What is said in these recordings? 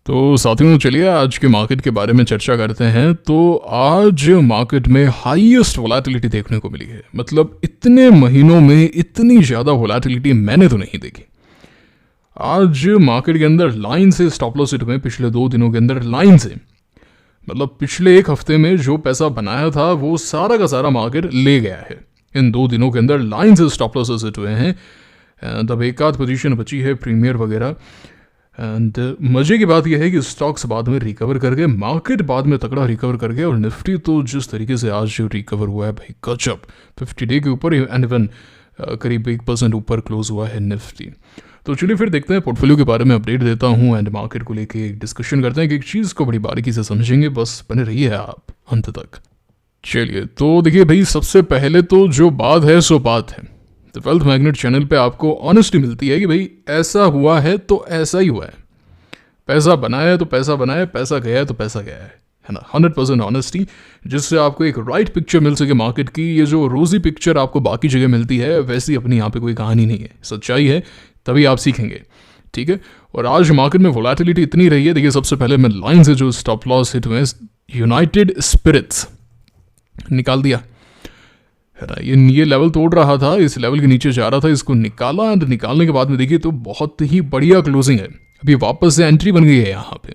तो साथियों, चलिए आज के मार्केट के बारे में चर्चा करते हैं। तो आज मार्केट में हाईएस्ट वोलेटिलिटी देखने को मिली है। मतलब इतने महीनों में इतनी ज़्यादा वोलेटिलिटी मैंने तो नहीं देखी। आज मार्केट के अंदर लाइन से स्टॉप लॉस हिट में पिछले 2 दिनों के अंदर लाइन से, मतलब पिछले 1 हफ्ते में जो पैसा बनाया था वो सारा का सारा मार्केट ले गया है। इन 2 दिनों के अंदर लाइन से स्टॉप लॉसेस हिट हुए हैं। तब एक आध पोजीशन बची है प्रीमियर वगैरह। एंड मजे की बात यह है कि स्टॉक्स बाद में रिकवर कर गए, मार्केट बाद में तगड़ा रिकवर कर गया। और निफ्टी तो जिस तरीके से आज जो रिकवर हुआ है भाई गजब, 50 डे के ऊपर एंड इवन करीब 1% ऊपर क्लोज हुआ है निफ्टी। तो चलिए फिर देखते हैं, पोर्टफोलियो के बारे में अपडेट देता हूँ एंड मार्केट को लेके एक डिस्कशन करते हैं कि एक चीज़ को बड़ी बारीकी से समझेंगे। बस बने रहिए आप अंत तक। चलिए तो देखिए भाई, सबसे पहले तो जो बात है सो बात है। तो वेल्थ मैग्नेट चैनल पे आपको ऑनेस्टी मिलती है कि भाई ऐसा हुआ है तो ऐसा ही हुआ है, पैसा बनाया है तो पैसा बनाया है, पैसा गया है तो पैसा गया है ना। 100% ऑनेस्टी, जिससे आपको एक राइट पिक्चर मिल सके मार्केट की। ये जो रोजी पिक्चर आपको बाकी जगह मिलती है वैसी अपनी यहाँ पे कोई कहानी नहीं है, सच्चाई है, तभी आप सीखेंगे, ठीक है। और आज मार्केट में वोलेटिलिटी इतनी रही है। देखिए सबसे पहले मैं लाइन से जो स्टॉप लॉस हिट हुए, यूनाइटेड स्पिरिट्स निकाल दिया है ना। ये लेवल तोड़ रहा था, इस लेवल के नीचे जा रहा था, इसको निकाला एंड निकालने के बाद में देखिए तो बहुत ही बढ़िया क्लोजिंग है। अभी वापस से एंट्री बन गई है यहाँ पे,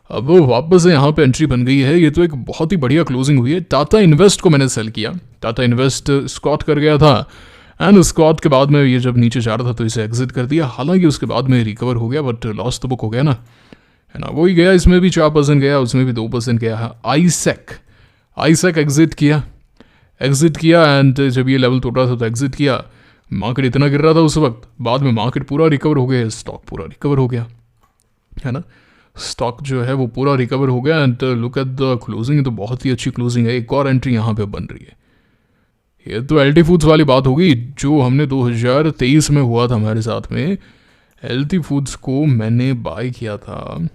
अब वापस से यहाँ पे एंट्री बन गई है। ये तो एक बहुत ही बढ़िया क्लोजिंग हुई है। टाटा इन्वेस्ट को मैंने सेल किया, टाटा इन्वेस्ट स्कॉट कर गया था एंड स्कॉट के बाद में ये जब नीचे जा रहा था तो इसे एग्जिट कर दिया। हालांकि उसके बाद में रिकवर हो गया बट लॉस तो बुक हो गया ना, है ना। वही गया, इसमें भी 4% गया, उसमें भी 2% गया है। आईसेक एग्जिट किया एंड जब ये लेवल तोड़ रहा था तो एग्जिट किया। मार्केट इतना गिर रहा था उस वक्त, बाद में मार्केट पूरा रिकवर हो गया, स्टॉक पूरा रिकवर हो गया, है ना। स्टॉक जो है वो पूरा रिकवर हो गया and look at the closing, तो बहुत ही अच्छी क्लोजिंग है। एक और एंट्री यहाँ पे बन रही है। ये तो एलटी फूड्स वाली बात होगी जो हमने 2023 में हुआ था हमारे साथ में। एलटी फूड्स को मैंने बाय किया था,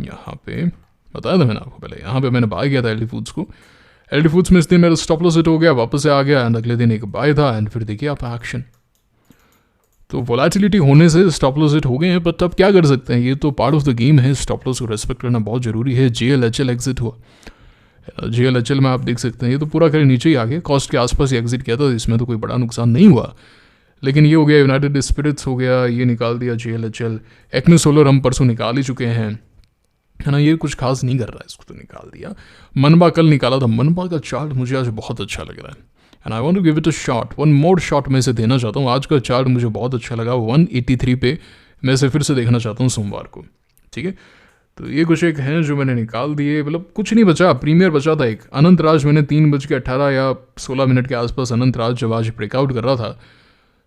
यहाँ पे बताया था मैंने आपको पहले, यहाँ पे मैंने बाय किया था एलटी फूड्स को। एलटी फूड्स में इस दिन मेरा स्टॉप लॉस हिट हो गया, वापस से आ गया एंड अगले दिन एक बाय था एंड फिर देखिए आप एक्शन। तो वोलेटिलिटी होने से स्टॉप लॉस हिट हो गए हैं, बट अब क्या कर सकते हैं, ये तो पार्ट ऑफ द गेम है। स्टॉप लॉस को रेस्पेक्ट करना बहुत जरूरी है। JLHL एग्जिट हुआ, JLHL में आप देख सकते हैं ये तो पूरा कर नीचे ही आ गया, कॉस्ट के आसपास ही एग्जिट किया था, इसमें तो कोई बड़ा नुकसान नहीं हुआ। लेकिन ये हो गया, यूनाइटेड स्पिरिट्स हो गया, ये निकाल दिया JLHL। एक्ने सोलर हम परसों निकाल ही चुके हैं, है ना। ये कुछ खास नहीं कर रहा है, इसको तो निकाल दिया। मनबा कल निकाला था, मनबा का चार्ट मुझे आज बहुत अच्छा लग रहा है and I want to give it a shot, one more shot मैं इसे देना चाहता हूँ। आज का चार्ट मुझे बहुत अच्छा लगा, 183 पे मैं इसे फिर से देखना चाहता हूँ सोमवार को, ठीक है। तो ये कुछ एक हैं जो मैंने निकाल दिए, मतलब कुछ नहीं बचा। प्रीमियर बचा था एक, अनंत राज मैंने 3:18 या 16 मिनट के आसपास अनंत राज जब आज ब्रेकआउट कर रहा था,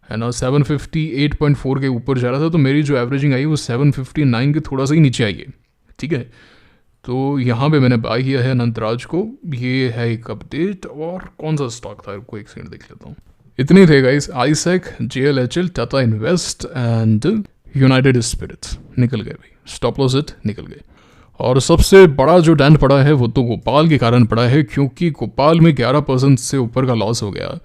है ना, 758.4 के ऊपर जा रहा था, तो मेरी जो एवरेजिंग आई वो 759 के थोड़ा सा ही नीचे आई है, ठीक है। तो यहाँ पे मैंने बाय किया है अनंतराज को। ये है एक अपडेट। और कौन सा स्टॉक था, को एक सेकंड देख लेता हूँ। इतने थे गाइस, आईसेक, JLHL, Tata invest and United Spirits निकल गए भाई, स्टॉप लॉस हिट निकल गए। और सबसे बड़ा जो डेंट पड़ा है वो तो गोपाल के कारण पड़ा है, क्योंकि गोपाल में 11% से ऊपर का लॉस हो गया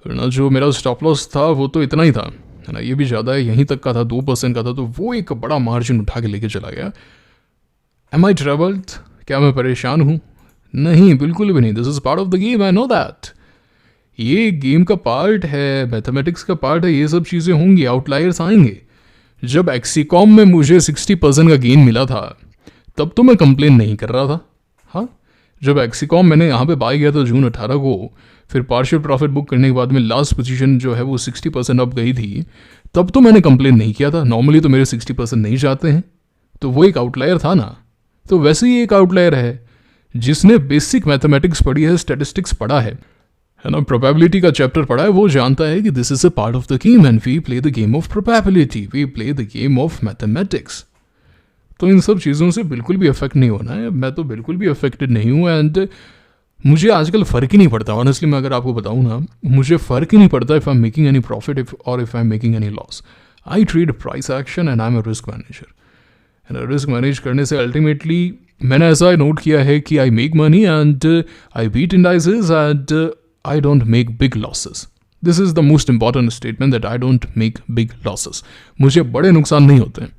ना। जो मेरा स्टॉप लॉस था वो तो इतना ही था, है ना, ये भी ज़्यादा है, यहीं तक का था, 2% का था, तो वो एक बड़ा मार्जिन उठा के लेके चला गया। Am I troubled? क्या मैं परेशान हूँ? नहीं, बिल्कुल भी नहीं। This is part of the game, I know that. ये गेम का पार्ट है, मैथमेटिक्स का पार्ट है, ये सब चीज़ें होंगी, आउटलायर्स आएंगे। जब एक्सीकॉम में मुझे 60% का गेन मिला था तब तो मैं कंप्लेन नहीं कर रहा था। हाँ, जब एक्सीकॉम मैंने यहाँ पे बाय किया था जून 18 को, फिर पार्शियल प्रॉफिट बुक करने के बाद में लास्ट पोजीशन जो है वो 60% अप गई थी, तब तो मैंने कंप्लेन नहीं किया था। नॉर्मली तो मेरे 60% नहीं जाते हैं, तो वो एक आउटलायर था ना। तो वैसे ही एक आउटलायर है जिसने बेसिक मैथमेटिक्स पढ़ी है, स्टैटिस्टिक्स पढ़ा है ना, प्रोबेबिलिटी का चैप्टर पढ़ा है, वो जानता है कि this is a part of the game and we play the game of probability, we play the game of mathematics. तो इन सब चीज़ों से बिल्कुल भी अफेक्ट नहीं होना है। मैं तो बिल्कुल भी अफेक्टेड नहीं हूँ एंड मुझे आजकल फ़र्क ही नहीं पड़ता। ऑनेस्टली मैं अगर आपको बताऊँ ना, मुझे फ़र्क ही नहीं पड़ता if I am making any profit और if I am making any loss. I trade price action and I am a risk manager. Risk manage करने से अल्टीमेटली मैंने ऐसा नोट किया है कि I make money and I beat indices and I don't make big losses. This is the most important statement, that I don't make big losses. मुझे बड़े नुकसान नहीं होते हैं।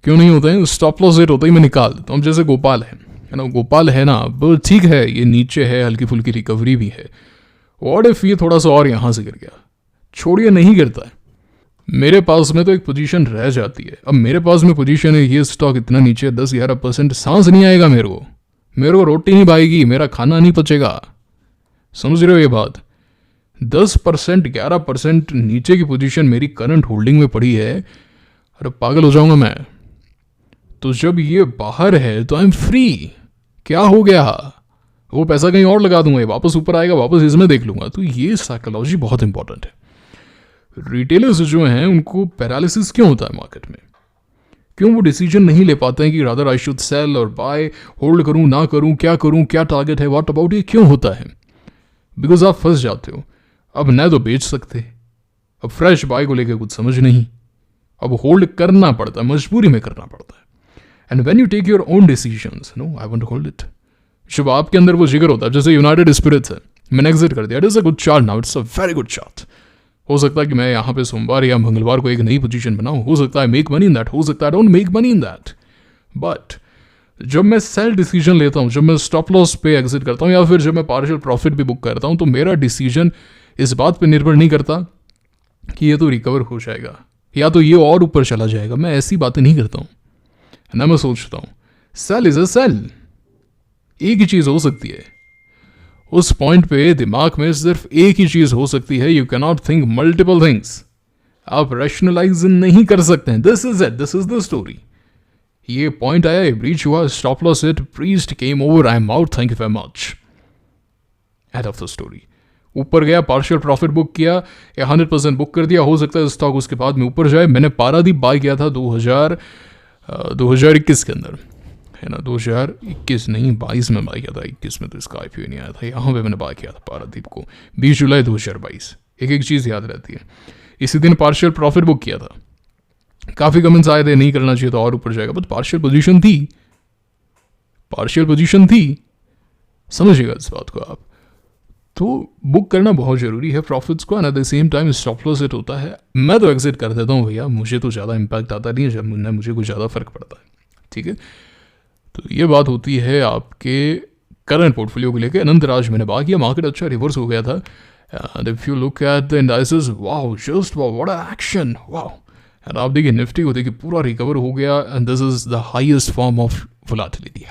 क्यों नहीं होते हैं? स्टॉप लॉस रेट होता ही मैं निकाल देता हूँ। अब जैसे गोपाल है ना, गोपाल है ना, अब ठीक है ये नीचे है, हल्की फुल्की रिकवरी भी है। व्हाट इफ ये थोड़ा सा और यहाँ से गिर गया? छोड़िए, नहीं गिरता है। मेरे पास में तो एक पोजीशन रह जाती है। अब मेरे पास में पोजीशन है, ये स्टॉक इतना नीचे 10-11%, सांस नहीं आएगा मेरे को रोटी नहीं पाएगी, मेरा खाना नहीं पचेगा। समझ रहे हो ये बात? 10% 11% नीचे की पोजीशन मेरी करंट होल्डिंग में पड़ी है, अरे पागल हो जाऊंगा मैं। तो जब ये बाहर है तो आई एम फ्री। क्या हो गया? वो पैसा कहीं और लगा दूंगा, ये वापस ऊपर आएगा, वापस इसमें देख लूंगा। तो ये साइकोलॉजी बहुत इंपॉर्टेंट है। रिटेलर्स जो हैं उनको पैरालिसिस क्यों होता है मार्केट में? क्यों वो डिसीजन नहीं ले पाते हैं कि रादर आई शुड सेल और बाय, होल्ड करूं ना करूं, क्या टारगेट है, व्हाट अबाउट, ये क्यों होता है? बिकॉज आप फंस जाते हो। अब न तो बेच सकते, अब फ्रेश बाय को लेकर कुछ समझ नहीं, अब होल्ड करना पड़ता है, मजबूरी में करना पड़ता है। And when you take your own decisions, no I want to hold it, जब आपके अंदर वो जिगर होता है, जैसे यूनाइटेड स्पिरिट्स है, मैंने एग्जिट कर दिया, it is a good chart now, it's a very good chart. हो सकता है कि मैं यहाँ पे सोमवार या मंगलवार को एक नई पोजीशन बनाऊं, हो सकता है मेक मनी इन दैट, हो सकता है don't make money in that. But जब मैं सेल डिसीजन लेता हूँ, जब मैं स्टॉप लॉस पे एग्जिट करता हूँ, या फिर जब मैं पार्शियल प्रॉफिट भी बुक करता हूँ, तो मेरा डिसीजन इस बात पे निर्भर नहीं करता कि ये तो रिकवर हो जाएगा या तो ये और ऊपर चला जाएगा। मैं ऐसी बातें नहीं करता हूँ ना। मैं सोचता हूँ सेल इज अ सेल, एक ही चीज हो सकती है। उस पॉइंट पे दिमाग में सिर्फ एक ही चीज हो सकती है। You can not think multiple things. आप रैशनलाइज नहीं कर सकते हैं। This is it, this is the story. ये पॉइंट आया, ये ब्रीच हुआ, stop loss hit, priest came over, I am out, thank you very much, end of the story. ऊपर गया, पार्शियल प्रॉफिट बुक किया या 100% बुक कर दिया। हो सकता है स्टॉक उसके बाद में ऊपर जाए। मैंने पारादीप बाय किया था 2021 के अंदर, है ना, 2021 नहीं 22 में बाय किया था। 21 में तो इसका IPO नहीं आया था। यहाँ पे मैंने बाय किया था पारादीप को 20 जुलाई 2022। एक चीज़ याद रहती है, इसी दिन पार्शियल प्रॉफिट बुक किया था। काफ़ी कमेंट्स आए थे नहीं करना चाहिए तो और ऊपर जाएगा, बट पार्शियल पोजीशन थी, समझिएगा इस बात को आप। तो बुक करना बहुत ज़रूरी है प्रॉफिट्स को, and at the same time stop loss hit होता है। मैं तो एग्जिट कर देता हूँ भैया, मुझे तो ज़्यादा इम्पैक्ट आता नहीं है, जब मुझे कुछ ज़्यादा फर्क पड़ता है। ठीक है, तो ये बात होती है आपके करंट पोर्टफोलियो को लेकर। अनंतराज मैंने बात किया, मार्केट अच्छा रिवर्स हो गया था। And if you look at the indices, wow, just wow, what a action, wow. And आप देखिए निफ्टी को देखिए पूरा रिकवर हो गया, and this is the highest form of volatility.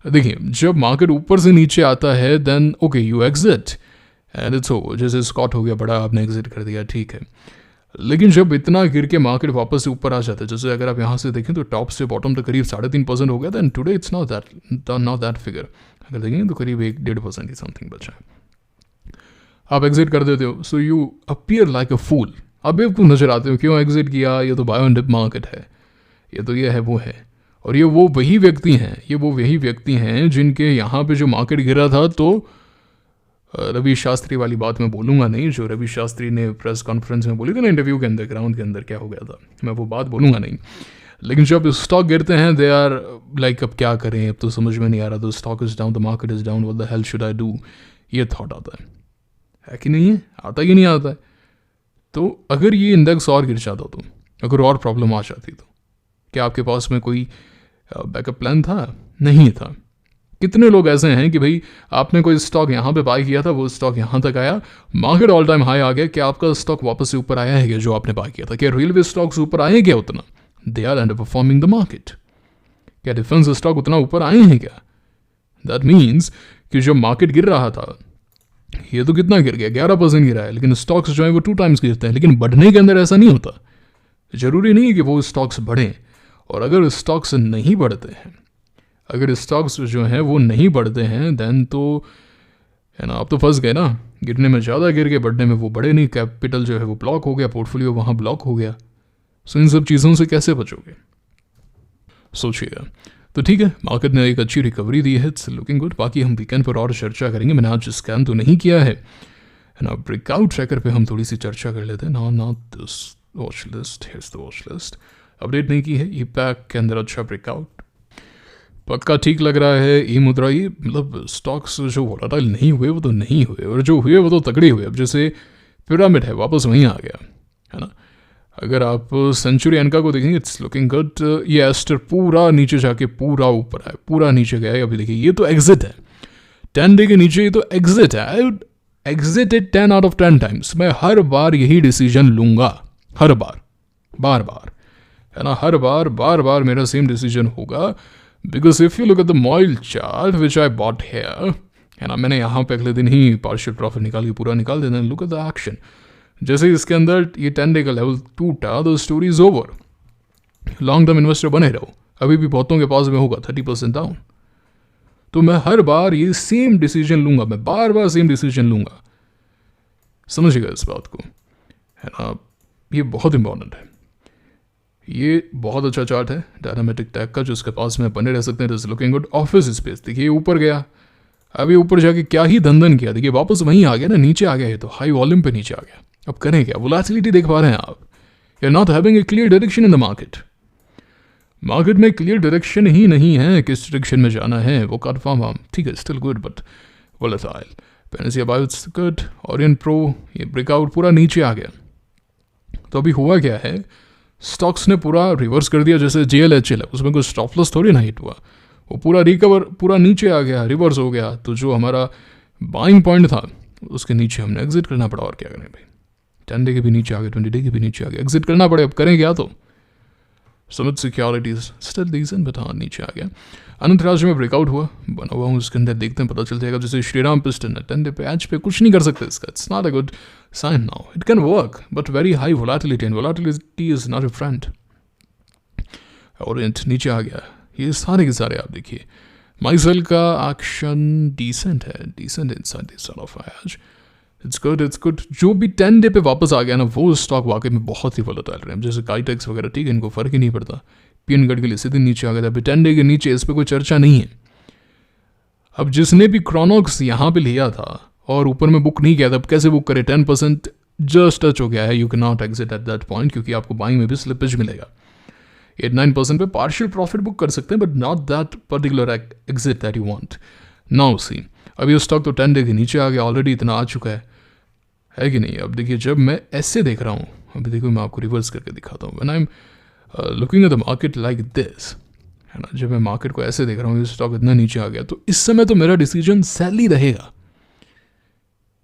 देखिए जब मार्केट ऊपर से नीचे आता है then okay you exit and it's over. जैसे स्कॉट हो गया बड़ा, आपने एग्जिट कर दिया, ठीक है। लेकिन जब इतना गिर के मार्केट वापस से ऊपर आ जाता है, जैसे अगर आप यहाँ से देखें तो टॉप से बॉटम तक करीब 3.5% हो गया था, and today it's not that figure. अगर देखेंगे तो करीब 1-1.5% ही समथिंग बचा है। आप एग्जिट कर देते हो, so you appear like a fool. अब बेवकूफ़ नजर आते हो, क्यों एग्जिट किया, ये तो बायो एंड डिप मार्केट है, ये तो ये है वो है। और ये वो वही व्यक्ति हैं जिनके यहाँ पे जो मार्केट गिरा था, तो रवि शास्त्री वाली बात मैं बोलूँगा नहीं, जो रवि शास्त्री ने प्रेस कॉन्फ्रेंस में बोली थी ना, इंटरव्यू के अंदर, ग्राउंड के अंदर क्या हो गया था, मैं वो बात बोलूँगा नहीं। लेकिन जब स्टॉक गिरते हैं दे आर लाइक अब क्या करें, अब तो समझ में नहीं आ रहा, तो stock is down, the market is down, what the hell should I do, ये थॉट आता है कि नहीं है? आता कि नहीं आता है? तो अगर ये इंडेक्स और गिर जाता, तो अगर और प्रॉब्लम आ जाती, तो क्या आपके पास में कोई बैकअप प्लान था? नहीं था। कितने लोग ऐसे हैं कि भाई आपने कोई स्टॉक यहाँ पे बाय किया था, वो स्टॉक यहाँ तक आया, मार्केट ऑल टाइम हाई आ गया, क्या आपका स्टॉक वापस से ऊपर आया है क्या जो आपने बाय किया था? क्या रेलवे स्टॉक्स ऊपर आए हैं क्या उतना? They are underperforming the market. क्या डिफेंस स्टॉक उतना ऊपर आए हैं क्या? दैट मीन्स कि जब मार्केट गिर रहा था, ये तो कितना गिर गया, 11% गिरा है, लेकिन स्टॉक्स जो है वो 2 टाइम्स गिरते हैं। लेकिन बढ़ने के अंदर ऐसा नहीं होता। जरूरी नहीं है कि वो स्टॉक्स बढ़ें, और अगर स्टॉक्स नहीं बढ़ते हैं, अगर स्टॉक्स जो हैं वो नहीं बढ़ते हैं, देन तो है ना, आप तो फंस गए ना। गिरने में ज़्यादा गिर गए, बढ़ने में वो बढ़े नहीं, कैपिटल जो है वो ब्लॉक हो गया, पोर्टफोलियो वहाँ ब्लॉक हो गया। सो इन सब चीज़ों से कैसे बचोगे, सोचिएगा। तो ठीक है, मार्केट ने एक अच्छी रिकवरी दी है, इट्स लुकिंग गुड। बाकी हम वीकेंड पर और चर्चा करेंगे। मैंने आज स्कैन तो नहीं किया है ना, ब्रेकआउट ट्रैकर पे हम थोड़ी सी चर्चा कर लेते हैं। Not this watch list, here's the watch list. Update नहीं की है, ई पैक के अंदर अच्छा ब्रेकआउट पक्का ठीक लग रहा है। ई मुद्रा, ये मतलब स्टॉक्स जो वोलेटाइल नहीं हुए वो तो नहीं हुए, और जो हुए वो तो तगड़े हुए। अब जैसे पिरामिड है वापस वहीं आ गया, है ना। अगर आप सेंचुरी एनका को देखेंगे इट्स लुकिंग गुड। ये एस्टर पूरा नीचे जाके पूरा ऊपर है, पूरा नीचे गया है। अभी देखिए ये तो एग्जिट है 10 डे के नीचे, ये तो एग्जिट है। I would exit it 10 out of 10 times. मैं हर बार यही डिसीजन लूंगा, हर बार, बार बार, है ना, हर बार बार बार मेरा सेम डिसीजन होगा। Because if you look at the MOIL chart which I bought here, है ना, मैंने यहाँ पे अगले दिन ही पार्शियल प्रॉफिट निकाल के पूरा निकाल देना। लुक एट द एक्शन, जैसे इसके अंदर ये 10 डे का लेवल टूटा, the story is over. Long term investor बने रहो, अभी भी बहुतों के पास में होगा 30% डाउन। तो मैं हर बार ये सेम डिसीजन लूंगा, मैं बार बार सेम डिसीजन लूंगा। समझिएगा इस बात को, है ना, ये बहुत इंपॉर्टेंट है। ये बहुत अच्छा चार्ट है डायनामेटिक टैग का, जो उसके पास में बने रह सकते हैं। It is looking good. Office space देखिए ऊपर गया, अभी ऊपर जाके क्या ही धंधन किया, देखिए वापस वहीं आ गया ना, नीचे आ गया। ये तो हाई वॉल्यूम पे नीचे आ गया। अब करें क्या? वोलेटिलिटी देख पा रहे हैं आप? You are not having a clear direction in the market. Market में क्लियर डायरेक्शन ही नहीं है, किस डायरेक्शन में जाना है वो कंफर्म हम, ठीक है, still good but volatile. Panacea BIOS good, orient pro ये ब्रेकआउट पूरा नीचे आ गया। तो अभी हुआ क्या है, स्टॉक्स ने पूरा रिवर्स कर दिया। जैसे JLHL है, उसमें कोई स्टॉप लॉस थोड़ी ना हिट हुआ, वो पूरा रिकवर, पूरा नीचे आ गया, रिवर्स हो गया। तो जो हमारा बाइंग पॉइंट था उसके नीचे हमने एग्जिट करना पड़ा। और क्या करें भाई, 10 डे के भी नीचे आ गए, 20 डे के भी नीचे आ गए, एग्जिट करना पड़े। अब करें क्या? तो समित सिक्योरिटीज स्टिल डिसेंट, बट हाँ नीचे आ गया। अनंत राज्य में ब्रेकआउट हुआ, बना हुआ हूँ उसके अंदर, देखते हैं पता चल जाएगा। जैसे श्रीराम पिस्टन है 10 डे पे, एज पे कुछ नहीं कर सकते इसका। It's not a good sign now. It can work but very high volatility, and volatility is not a friend. और नीचे आ गया। ये सारे के सारे आप देखिए, माइसेल का एक्शन डिसेंट है, decent inside this sort of आज। It's good, it's good. जो भी 10 डे पे वापस आ गया ना, वो स्टॉक वाकई में बहुत ही वोलेटाइल रहे। जैसे काइटेक्स वगैरह, ठीक है, इनको फर्क ही नहीं पड़ता। पिनगढ़ के लिए सीधे नीचे आ गया था। अभी 10 डे के नीचे इस पर कोई चर्चा नहीं है। अब जिसने भी क्रोनॉक्स यहाँ पे लिया था और ऊपर में बुक नहीं किया था, अब कैसे बुक करे? 10% जस्ट टच हो गया है। You can not exit at that point, क्योंकि आपको बाइंग में भी स्लिपेज मिलेगा। 8-9% पे पार्शियल प्रॉफिट बुक कर सकते हैं, but not that particular exit that you want. Now see, अभी स्टॉक तो 10 डे के नीचे आ गया, ऑलरेडी इतना आ चुका है कि नहीं? अब देखिए, जब मैं ऐसे देख रहा हूँ, अभी देखो मैं आपको रिवर्स करके दिखाता हूँ। When I am looking at the market like this, है ना, जब मैं मार्केट को ऐसे देख रहा हूँ, ये स्टॉक इतना नीचे आ गया, तो इस समय तो मेरा डिसीजन सेल ही रहेगा।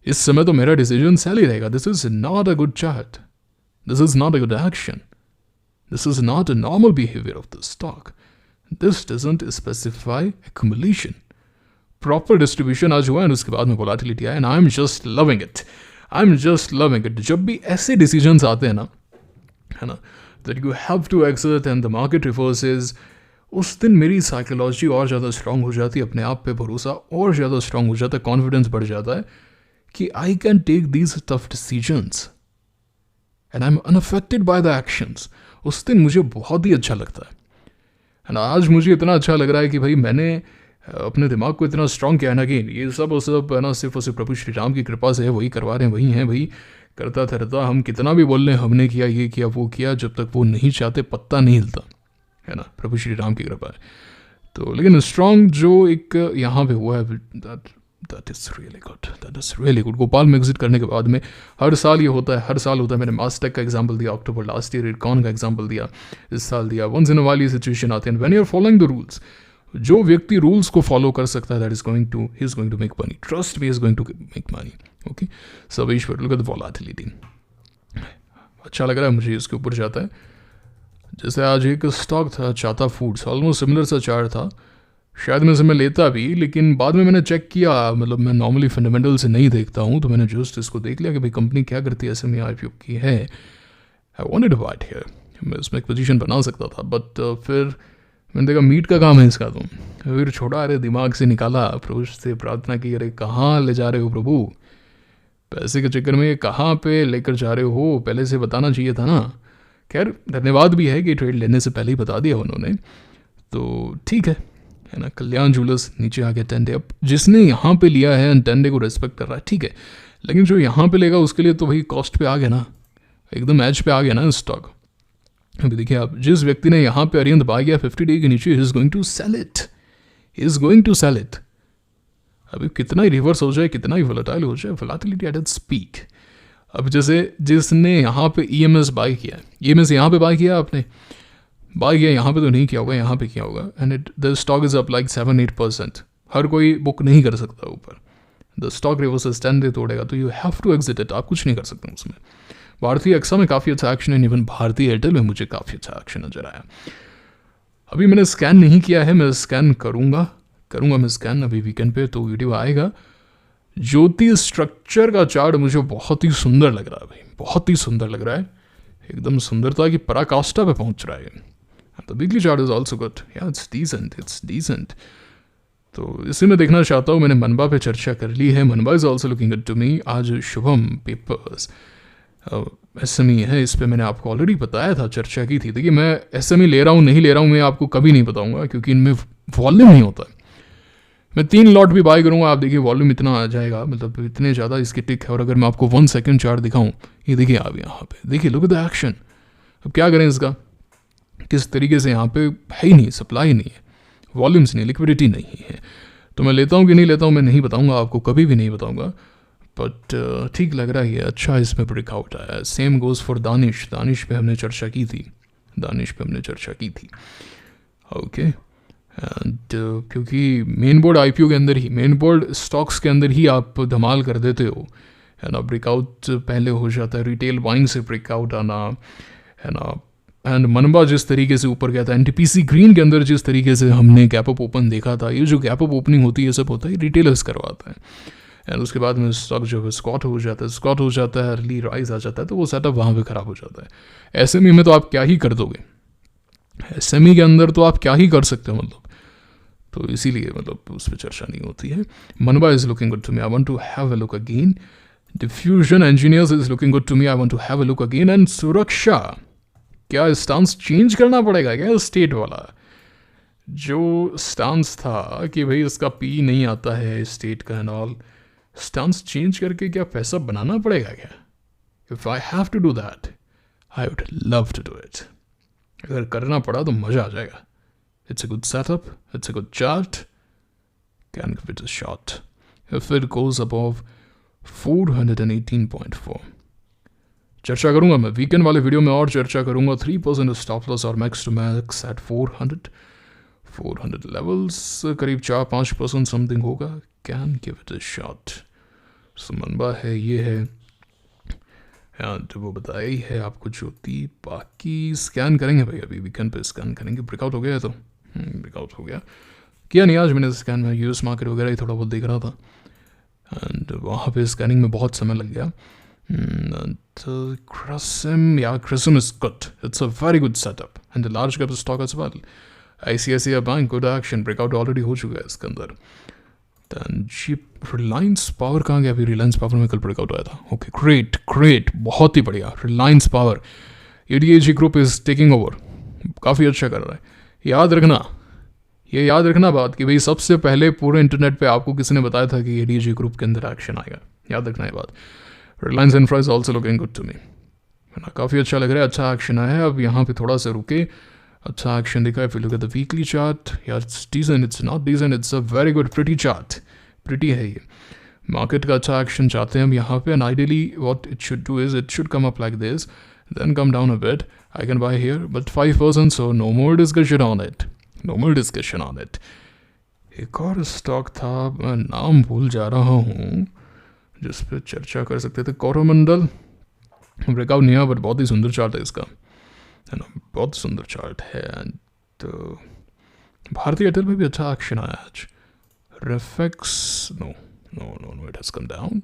इस समय तो मेरा डिसीजन सेल ही रहेगा। This is not a good chart, this is not a good action, this is not a normal behaviour of the stock. This doesn't specify accumulation. Proper distribution आज हुआ है, उसके बाद में वोलेटिलिटी आया, and I am just loving it, I am just loving it. जब भी ऐसे डिसीजंस आते हैं ना, है ना, that you have to exit and the market reverses, उस दिन मेरी साइकोलॉजी और ज़्यादा स्ट्रांग हो जाती है, अपने आप पे भरोसा और ज़्यादा स्ट्रांग हो जाता है, कॉन्फिडेंस बढ़ जाता है कि I can take these tough decisions and I am unaffected by the actions. उस दिन मुझे बहुत ही अच्छा लगता है ना। आज मुझे इतना अच्छा लग रहा है कि भाई मैंने अपने दिमाग को इतना स्ट्रांग किया ना कि ये सब है ना, सिर्फ और सिर्फ प्रभु श्री राम की कृपा से है, वही करवा रहे हैं, वही हैं, वही करता ठहरता। हम कितना भी बोल रहे हैं हमने किया, ये किया, वो किया, जब तक वो नहीं चाहते पत्ता नहीं हिलता, है ना, प्रभु श्री राम की कृपा है। तो लेकिन स्ट्रांग जो एक यहाँ पे हुआ है, that is really good, that is really good. Gopal में एग्जिट करने के बाद में हर साल ये होता है, हर साल होता है। मैंने मास्टेक का एग्जाम्पल दिया अक्टूबर लास्ट ईयर, इरकॉन का एग्जाम्पल दिया इस साल दिया। वंस इन अ व्हाइल ये सिचुएशन आते हैं, when you are following the rules, जो व्यक्ति रूल्स को फॉलो कर सकता है, that is going to, he is going to make money, trust me, is going to make money. Okay, Sarveshwar, look at the volatility. अच्छा लग रहा है मुझे, इसके ऊपर जाता है। जैसे आज एक स्टॉक था चाता फूड्स, ऑलमोस्ट सिमिलर सा चार्ट था, शायद मैं इसे मैं लेता भी, लेकिन बाद में मैंने चेक किया, मतलब मैं नॉर्मली फंडामेंटल से नहीं देखता हूँ, तो मैंने जस्ट इसको देख लिया कि भाई कंपनी क्या करती है, ऐसे में IPO की है, I wanted to buy it here, मैं इसमें एक पोजीशन बना सकता था, बट फिर मैंने देखा मीट का काम है इसका, तो फिर छोड़ा, अरे दिमाग से निकाला, प्रभु से प्रार्थना की, अरे कहाँ ले जा रहे हो प्रभु, पैसे के चक्कर में ये कहाँ पे लेकर जा रहे हो, पहले से बताना चाहिए था ना। खैर धन्यवाद भी है कि ट्रेड लेने से पहले ही बता दिया उन्होंने, तो ठीक है ना। कल्याण जूलर्स नीचे आ गया 10 डे। अब जिसने यहाँ पे लिया है 10 डे को रेस्पेक्ट कर रहा है, ठीक है, लेकिन जो यहाँ पे लेगा उसके लिए तो भाई कॉस्ट पे आ गया ना, एकदम एज पे आ गया ना स्टॉक। अभी देखिए आप, जिस व्यक्ति ने यहाँ पे अरियंत पा गया 50 डे के नीचे, he is going to sell it, he is going to sell it. अभी कितना ही रिवर्स हो जाए, कितना ही वोलेटाइल हो जाए, वोलेटिलिटी एट इट्स पीक, अब जैसे जिसने यहाँ पे EMS बाई किया, EMS यहाँ पे बाई किया आपने, बाई किया यहाँ पे तो नहीं किया होगा, यहाँ पे किया होगा, and it the stock is up like 7-8%. हर कोई बुक नहीं कर सकता ऊपर, द स्टॉक रिवर्सेस 10 डे तोड़ेगा, तो you have to exit it, आप कुछ नहीं कर सकते उसमें. भारतीय एक्सा में काफ़ी अच्छा एक्शन है, इवन भारतीय एयरटेल में मुझे काफ़ी अच्छा एक्शन नजर आया. अभी मैंने स्कैन नहीं किया है, मैं स्कैन करूँगा मैं स्कैन अभी वीकेंड पे, तो वीडियो आएगा. ज्योति स्ट्रक्चर का चार्ट मुझे बहुत ही सुंदर लग रहा है भाई, बहुत ही सुंदर लग रहा है, एकदम सुंदरता की पराकाष्ठा पे पहुंच रहा है. The weekly chart is also good, या इट्स डिसेंट. तो इसे मैं देखना चाहता हूँ. मैंने मनबा पे चर्चा कर ली है, Manba is also looking good to me. आज शुभम पेपर्स SME है, इस पर मैंने आपको ऑलरेडी बताया था, चर्चा की थी. देखिए मैं SME ले रहा हूँ नहीं ले रहा हूँ मैं आपको कभी नहीं बताऊँगा, क्योंकि इनमें वॉल्यूम नहीं होता है. मैं 3 लॉट भी बाय करूँगा, आप देखिए वॉल्यूम इतना आ जाएगा, मतलब इतने ज़्यादा इसकी टिक है. और अगर मैं आपको 1 सेकेंड चार्ट दिखाऊँ, ये देखिए आप यहाँ पे देखिए, लुक एट द एक्शन. अब क्या करें इसका, किस तरीके से यहाँ पे है ही नहीं, सप्लाई नहीं है, वॉल्यूम्स नहीं, लिक्विडिटी नहीं है. तो मैं लेता हूँ कि नहीं लेता हूँ मैं नहीं बताऊँगा आपको, कभी भी नहीं बताऊँगा. बट ठीक लग रहा है, अच्छा इसमें ब्रेकआउट आया. सेम गोज़ फॉर दानिश पे हमने चर्चा की थी. ओके. एंड क्योंकि मेन बोर्ड IPO के अंदर ही, मेन बोर्ड स्टॉक्स के अंदर ही आप धमाल कर देते हो, है ना. ब्रेकआउट पहले हो जाता है, रिटेल बाइंग से ब्रेकआउट आना, है ना. एंड मनबा जिस तरीके से ऊपर गया था, NTPC ग्रीन के अंदर जिस तरीके से हमने गैप अप ओपन देखा था, ये जो गैप अप ओपनिंग होती है सब होता है रिटेलर्स करवाता है. एंड उसके बाद में स्टॉक जो है स्कॉट हो जाता है, अर्ली राइज आ जाता है, तो वो सेटअप वहाँ पे ख़राब हो जाता है. SME में तो आप क्या ही कर दोगे, SME के अंदर तो आप क्या ही कर सकते हो, मतलब. तो इसीलिए मतलब उस पर चर्चा नहीं होती है. Manba is looking good to me, I want to have a look again. Diffusion engineers is looking good to me, I want to have a look again. And Suraksha, क्या स्टांस चेंज करना पड़ेगा क्या, स्टेट वाला जो स्टांस था कि भाई इसका P नहीं आता है स्टेट का एंड ऑल, स्टांस चेंज करके क्या पैसा बनाना पड़ेगा क्या? If I have to do that, I would love to do it. अगर करना पड़ा तो मजा आ जाएगा. It's a good setup, it's a good chart, can give it a shot. If it goes above 418.4, चर्चा करूंगा मैं वीकेंड वाले वीडियो में, और चर्चा करूंगा. 3% स्टॉप लॉस और max to max at 400 levels, करीब 4-5% समथिंग होगा. Can give it a shot. Manba है, ये है, तो वो बताया ही है आपको ज्योति. बाकी स्कैन करेंगे भाई, अभी वीकेंड पे स्कैन करेंगे. ब्रेकआउट हो गया है तो ब्रेकआउट हो गया, किया नहीं आज मैंने स्कैन में, US मार्केट वगैरह ही थोड़ा बहुत देख रहा था, एंड वहाँ पे स्कैनिंग में बहुत समय लग गया. Crescent is good. It's a very good setup and a large cap stock as well. ICICI Bank good action, breakout already हो चुका है इसके अंदर. Then रिलायंस पावर कहाँ गया? अभी रिलायंस पावर में कल ब्रेकआउट आया था. ओके, ग्रेट, बहुत ही बढ़िया. Reliance power, ADAG group is taking over, काफ़ी अच्छा कर रहा है. याद रखना बात कि भाई सबसे पहले पूरे इंटरनेट पे आपको किसी ने बताया था कि ADAG ग्रुप के अंदर एक्शन आएगा. याद रखना ये बात. Reliance Infra is also looking good to me, है ना. काफ़ी अच्छा लग रहा है, अच्छा एक्शन आया है. अब यहाँ पे थोड़ा सा रुके, अच्छा एक्शन दिखा है. फिर look at the weekly chart, यार it's decent, it's not decent, it's a very good pretty chart. Pretty है ये. मार्केट का अच्छा एक्शन चाहते हैं हम यहाँ पे, and ideally what it should do is it should come up like this, then come down a bit. I can buy here but 5%, so no more discussion on it. एक और stock था, मैं नाम भूल जा रहा हूँ, जिस पर चर्चा कर सकते थे. कोरोमंडल, ब्रेकआउट नहीं हुआ बट बहुत ही सुंदर चार्ट है इसका, है ना, बहुत सुंदर चार्ट है. तो भारतीय एयरटेल में भी अच्छा एक्शन आया आज. Refex, no, it has come down.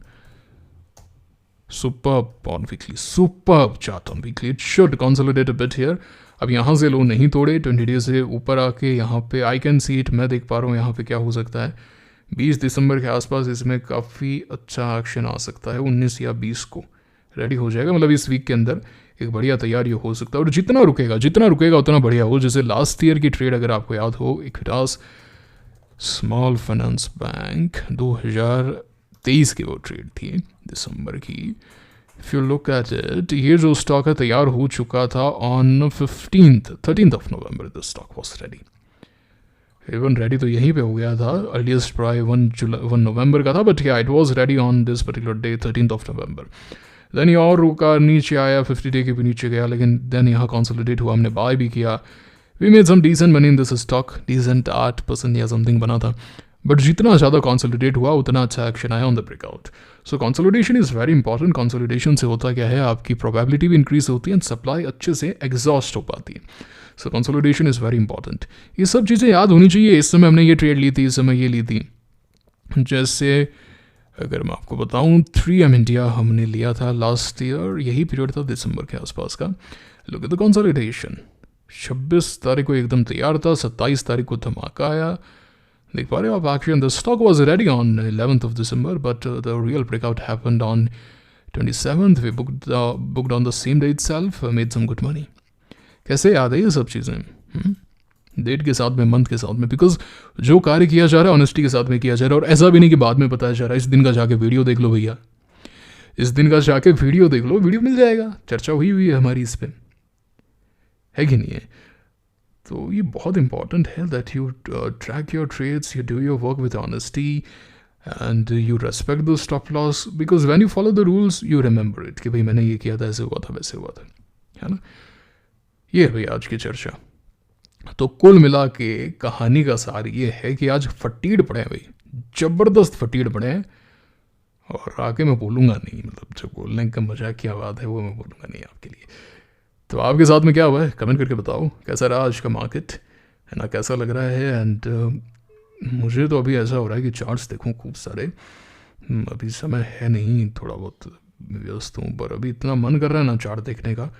Superb on weekly, superb chart on weekly. It should consolidate a bit here. अब यहाँ से लो नहीं तोड़े, 20 डेज से ऊपर आके यहाँ पे आई कैन सी इट, मैं देख पा रहा हूँ यहाँ पे क्या हो सकता है. 20 दिसंबर के आसपास इसमें काफ़ी अच्छा एक्शन आ सकता है. 19 या 20 को रेडी हो जाएगा, मतलब इस वीक के अंदर एक बढ़िया तैयारी हो सकता है. और जितना रुकेगा उतना बढ़िया हो. जैसे लास्ट ईयर की ट्रेड अगर आपको याद हो, इक्विटास स्मॉल फाइनेंस बैंक 2023 की वो ट्रेड थी दिसंबर की. If you look at it, ये जो स्टॉक है तैयार हो चुका था on 13th of November. The stock was ready, even ready तो यहीं पे हो गया था. अर्लीस्ट प्राइस 1 नवंबर का था, but yeah it was ready on this particular day 13th of November. Then ये और रुका, नीचे आया, 50 डे के भी नीचे गया, लेकिन देन यहाँ कंसोलिडेट हुआ, हमने बाय भी किया, we made some decent money in this stock, decent 8% या समथिंग बना था, बट जितना ज़्यादा कंसोलिडेट हुआ उतना अच्छा एक्शन आया on the breakout. So consolidation is very important. Consolidation से होता क्या है, आपकी प्रोबेबिलिटी भी इंक्रीज होती है एंड सप्लाई अच्छे से एग्जॉस्ट हो पाती है. सो कंसोलिडेशन इज़ वेरी इंपॉर्टेंट. ये सब चीज़ें याद होनी चाहिए. इस समय हमने ये ट्रेड ली थी, इस समय ये ली थी. जैसे अगर मैं आपको बताऊं 3M इंडिया हमने लिया था लास्ट ईयर, यही पीरियड था दिसंबर के आसपास का. Look at the consolidation. 26 तारीख को एकदम तैयार था, 27 तारीख को धमाका आया. देख पा रहे हो आप action. The stock was ready on 11th of December, but the real breakout happened on 27th. We booked on the same day itself, made some good money. कैसे याद है ये सब चीज़ें? डेट के साथ में, मंथ के साथ में, बिकॉज जो कार्य किया जा रहा है ऑनेस्टी के साथ में किया जा रहा है. और ऐसा भी नहीं कि बाद में बताया जा रहा है. इस दिन का जाके वीडियो देख लो भैया, इस दिन का जाके वीडियो देख लो, वीडियो मिल जाएगा, चर्चा हुई है हमारी इस पर, है कि नहीं है? तो ये बहुत इंपॉर्टेंट है that you track your trades, you do your work with honesty and you respect the stop loss, because when you follow the rules you remember it कि भाई मैंने ये किया था, ऐसे हुआ था, वैसे हुआ था, है ना? ये है भाई आज की चर्चा. तो कुल मिला के कहानी का सार ये है कि आज फटीड पड़े हैं भाई, ज़बरदस्त फटीड पड़े हैं. और आगे मैं बोलूँगा नहीं, मतलब जो बोलने का मजाक क्या बात है वो मैं बोलूँगा नहीं आपके लिए. तो आपके साथ में क्या हुआ है कमेंट करके बताओ. कैसा रहा आज का मार्केट, है ना? कैसा लग रहा है? एंड मुझे तो अभी ऐसा हो रहा है कि चार्ट्स देखूं खूब सारे. अभी समय है नहीं, थोड़ा बहुत व्यस्त हूँ, पर अभी इतना मन कर रहा है ना चार्ट देखने का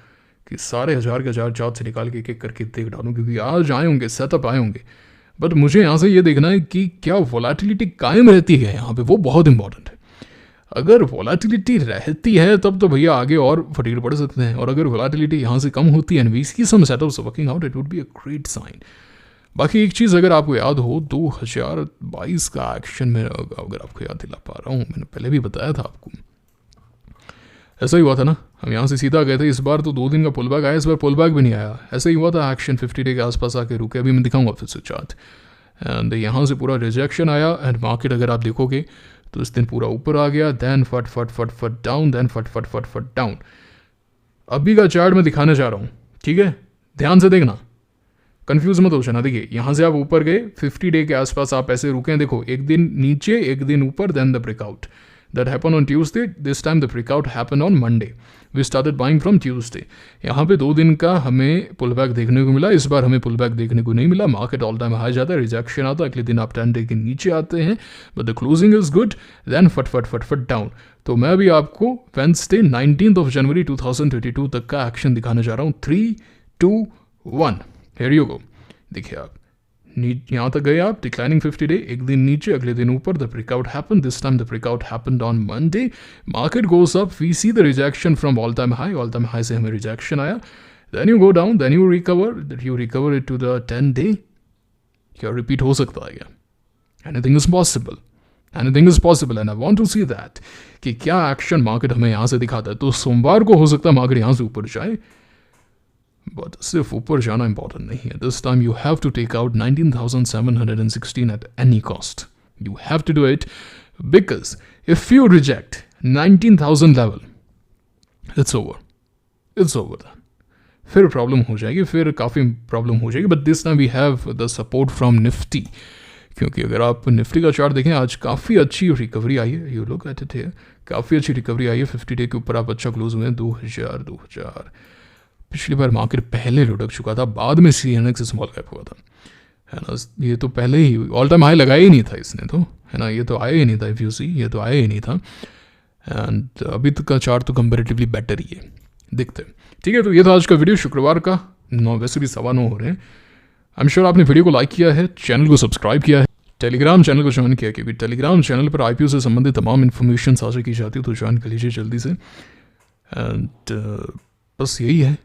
कि सारे हज़ार के हज़ार चार्ट से निकाल के एक एक करके देख डालूँ, क्योंकि आज आए होंगे, सेटअप आए होंगे. बट मुझे यहाँ से ये देखना है कि क्या वोलेटिलिटी कायम रहती है यहाँ पे, वो बहुत इंपॉर्टेंट है. अगर वोलेटिलिटी रहती है तब तो भैया आगे और फटीड पड़ सकते हैं. और अगर वोलेटिलिटी यहाँ से कम होती है and we see some setups working out, it would be a great sign. बाकी एक चीज़ अगर आपको याद हो, 2022 का एक्शन में अगर आपको याद दिला पा रहा हूँ, मैंने पहले भी बताया था आपको, ऐसा ही हुआ था ना. हम यहाँ से सीधा गए थे, इस बार तो 2 दिन का पुल बैक आया, इस बार पुल बैक भी नहीं आया. ऐसा ही हुआ था, एक्शन 50 डे के आसपास आके रुके. अभी मैं दिखाऊंगा फिर से चार्ट. एंड यहाँ से पूरा रिजेक्शन आया एंड मार्केट अगर आप देखोगे तो इस दिन पूरा ऊपर आ गया, देन फट फट फट फट डाउन, देन फट फट फट फट डाउन. अभी का चार्ट मैं दिखाने जा रहा हूँ, ठीक है? ध्यान से देखना, कंफ्यूज मत हो जाना. देखिए यहाँ से आप ऊपर गए, 50 डे के आसपास आप ऐसे रुके हैं. देखो एक दिन नीचे, एक दिन ऊपर, then the breakout. That happened on Tuesday. This time the breakout happened on Monday. We started buying from Tuesday. यहाँ पे 2 दिन का हमें पुल बैक देखने को मिला. इस बार हमें पुल बैक देखने को नहीं मिला. मार्केट ऑल टाइम हाई जाता है, रिजेक्शन आता है, अगले दिन आप 10 डे के नीचे आते हैं, but the closing is good, then फट फट फट फट डाउन. तो मैं भी आपको वेंसडे 19th of January 2022 तक का एक्शन दिखाने जा रहा हूँ. 3, 2, 1, हियर यू गो. देखिए आप यहाँ तक गए आप, डिक्लाइनिंग 50 डे, एक दिन नीचे, अगले दिन ऊपर. The breakout happen, this time the breakout happened on Monday. Market goes up, we see the rejection from all time high से हमें रिजेक्शन आया. Then you go down, then you recover it to the 10 day. क्या repeat हो सकता है क्या? Anything is possible, anything is possible. And I want to see that कि क्या एक्शन मार्केट हमें यहाँ से दिखाता है. तो सोमवार को हो सकता है मार्केट यहाँ से ऊपर जाए, बट सिर्फ ऊपर जाना इंपॉर्टेंट नहीं है. This time you have to take out 19,716 at any cost. You have to do it, because if you reject 19,000 level, it's over, it's over. फिर प्रॉब्लम हो जाएगी, फिर काफ़ी प्रॉब्लम हो जाएगी. But this time we have the support from Nifty, क्योंकि अगर आप निफ्टी का चार्ट देखें, आज काफ़ी अच्छी रिकवरी आई है. You look at it here, काफ़ी अच्छी रिकवरी आई है. 50 डे के ऊपर आप अच्छा क्लोज हुए हैं. 2000 पिछली बार मार्केट पहले लुढ़क चुका था, बाद में CNX से स्मॉल कैप हुआ था, है ना? ये तो पहले ही ऑल टाइम हाई लगाया ही नहीं था इसने, तो है ना, ये तो आया ही नहीं था. इफ यू सी, ये तो आया ही नहीं था. एंड अभी तक का चार्ट तो कंपेरेटिवली बेटर ही है, दिखते हैं. ठीक है, तो ये था आज का वीडियो, शुक्रवार का. 9 वैसे भी 9:15 हो रहे हैं. आई एम श्योर आपने वीडियो को लाइक किया है, चैनल को सब्सक्राइब किया है, टेलीग्राम चैनल को ज्वाइन किया, क्योंकि टेलीग्राम चैनल पर IPO से संबंधित तमाम इन्फॉर्मेशन साझा की जाती है. तो ज्वाइन कर लीजिए जल्दी से. एंड बस यही है,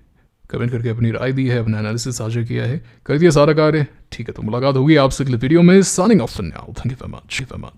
कमेंट करके अपनी राय दी है, अपना एनालिसिस साझा किया है, कर दिया सारा कार्य. ठीक है, तो मुलाकात होगी आपसे अगले वीडियो में. Signing off for now. Thank you very much.